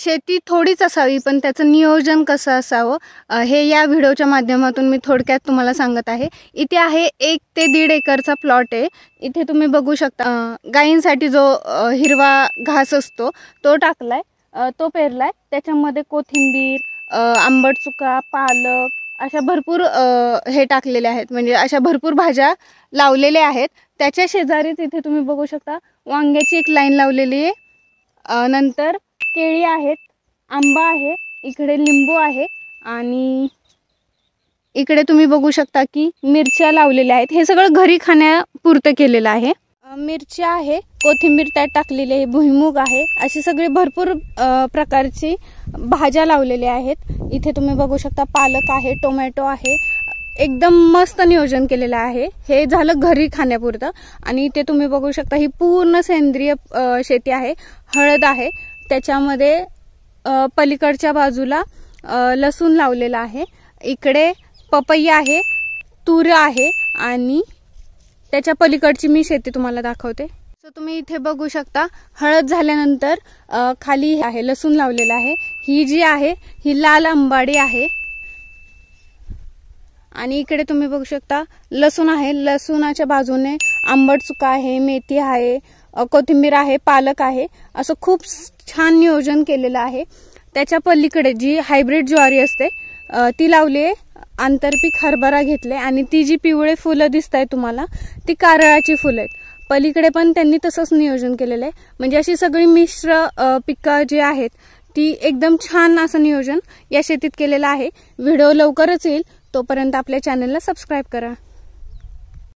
शेती थोडीच असावी पण त्याचं नियोजन कसं असावं हे या व्हिडिओच्या माध्यमातून मी थोडक्यात तुम्हाला सांगत आहे। इथे आहे 1 ते 1.5 एकरचा प्लॉट आहे। इथे तुम्ही बघू शकता गायींसाठी जो हिरवा घास असतो तो टाकलाय, तो पेरलाय। त्याच्यामध्ये कोथिंबीर, आंबट चुका, पालक अशा भरपूर हे टाकलेले आहेत, म्हणजे अशा भरपूर भाज्या लावलेल्या आहेत। त्याच्या शेजारीच इथे तुम्ही बघू शकता वांग्याची एक लाईन लावलेली आहे। नंतर केळी आहेत, आंबा आहे, इकडे लिंबू आहे आणि इकडे तुम्ही बघू शकता की मिरच्या लावलेल्या आहेत। हे सगळं घरी खाण्यापुरतं केलेलं आहे। मिरच्या आहे, कोथिंबीर त्यात टाकलेली आहे, भुईमूग आहे, अशी सगळी भरपूर प्रकारची भाज्या लावलेल्या आहेत। इथे तुम्ही बघू शकता पालक आहे, टोमॅटो आहे, एकदम मस्त नियोजन केलेलं आहे। हे झालं घरी खाण्यापुरतं। आणि इथे तुम्ही बघू शकता ही पूर्ण सेंद्रिय शेती आहे। हळद आहे, त्याच्यामध्ये पलीकडच्या बाजूला लसूण लावलेला आहे, इकडे पपई आहे, तूर आहे आणि त्याच्या पलीकडची मी शेती तुम्हाला दाखवते। सो तुम्ही इथे बघू शकता हळद झाल्यानंतर खाली आहे लसूण लावलेला आहे। ही जी आहे ही लाल अंबाडी आहे आणि इकडे तुम्ही बघू शकता लसूण आहे, लसूणाच्या बाजूने आंबट चुका आहे, मेथी आहे, कोथिंबीर आहे, पालक आहे, असं खूप छान नियोजन केलेलं आहे। त्याच्या पलीकडे जी हायब्रिड ज्वारी असते ती लावली आहे, आंतरपीक हरभरा घेतले आणि ती जी पिवळे फुलं दिसताय तुम्हाला ती कारळाची फुलं आहेत। पलीकडे पण त्यांनी तसंच नियोजन केलेलं आहे, म्हणजे अशी सगळी मिश्र पिकं जी आहेत ती एकदम छान असं नियोजन या शेतीत केलेलं आहे। व्हिडिओ लवकरच येईल, तोपर्यंत आपल्या चॅनलला सबस्क्राइब करा।